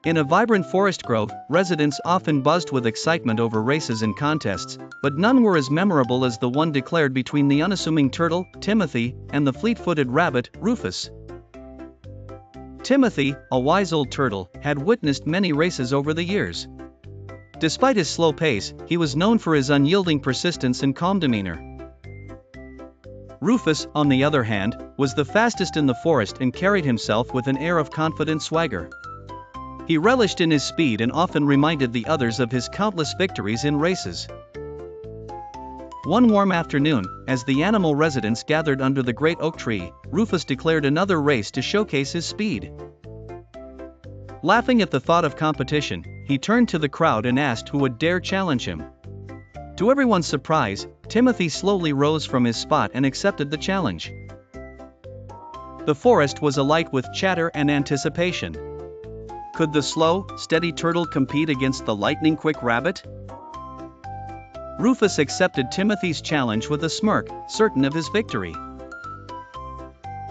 In a vibrant forest grove, residents often buzzed with excitement over races and contests, but none were as memorable as the one declared between the unassuming turtle, Timothy, and the fleet-footed rabbit, Rufus. Timothy, a wise old turtle, had witnessed many races over the years. Despite his slow pace, he was known for his unyielding persistence and calm demeanor. Rufus, on the other hand, was the fastest in the forest and carried himself with an air of confident swagger. He relished in his speed and often reminded the others of his countless victories in races. One warm afternoon, as the animal residents gathered under the great oak tree, Rufus declared another race to showcase his speed. Laughing at the thought of competition, he turned to the crowd and asked who would dare challenge him. To everyone's surprise, Timothy slowly rose from his spot and accepted the challenge. The forest was alight with chatter and anticipation. Could the slow, steady turtle compete against the lightning-quick rabbit? Rufus accepted Timothy's challenge with a smirk, certain of his victory.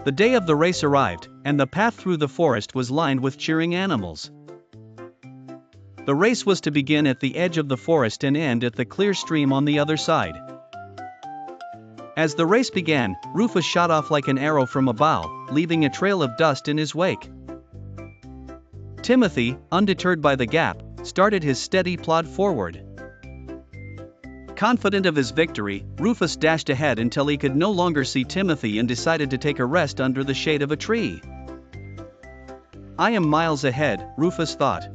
The day of the race arrived, and the path through the forest was lined with cheering animals. The race was to begin at the edge of the forest and end at the clear stream on the other side. As the race began, Rufus shot off like an arrow from a bow, leaving a trail of dust in his wake. Timothy, undeterred by the gap, started his steady plod forward. Confident of his victory, Rufus dashed ahead until he could no longer see Timothy and decided to take a rest under the shade of a tree. "I am miles ahead," Rufus thought.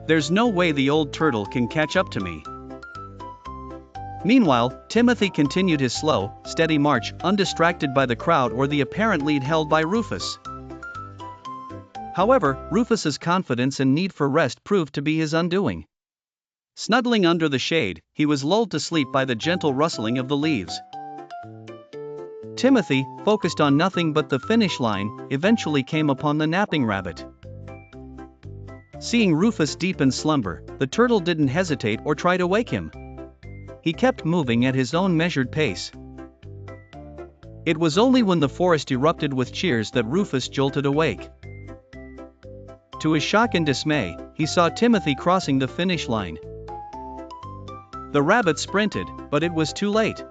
"There's no way the old turtle can catch up to me." Meanwhile, Timothy continued his slow, steady march, undistracted by the crowd or the apparent lead held by Rufus. However, Rufus's confidence and need for rest proved to be his undoing. Snuggling under the shade, he was lulled to sleep by the gentle rustling of the leaves. Timothy, focused on nothing but the finish line, eventually came upon the napping rabbit. Seeing Rufus deep in slumber, the turtle didn't hesitate or try to wake him. He kept moving at his own measured pace. It was only when the forest erupted with cheers that Rufus jolted awake. To his shock and dismay, he saw Timothy crossing the finish line. The rabbit sprinted, but it was too late.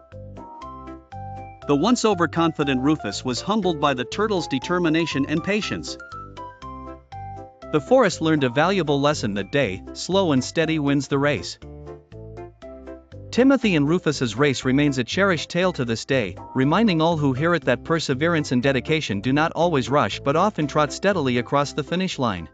The once overconfident Rufus was humbled by the turtle's determination and patience. The forest learned a valuable lesson that day: slow and steady wins the race. Timothy and Rufus's race remains a cherished tale to this day, reminding all who hear it that perseverance and dedication do not always rush but often trot steadily across the finish line.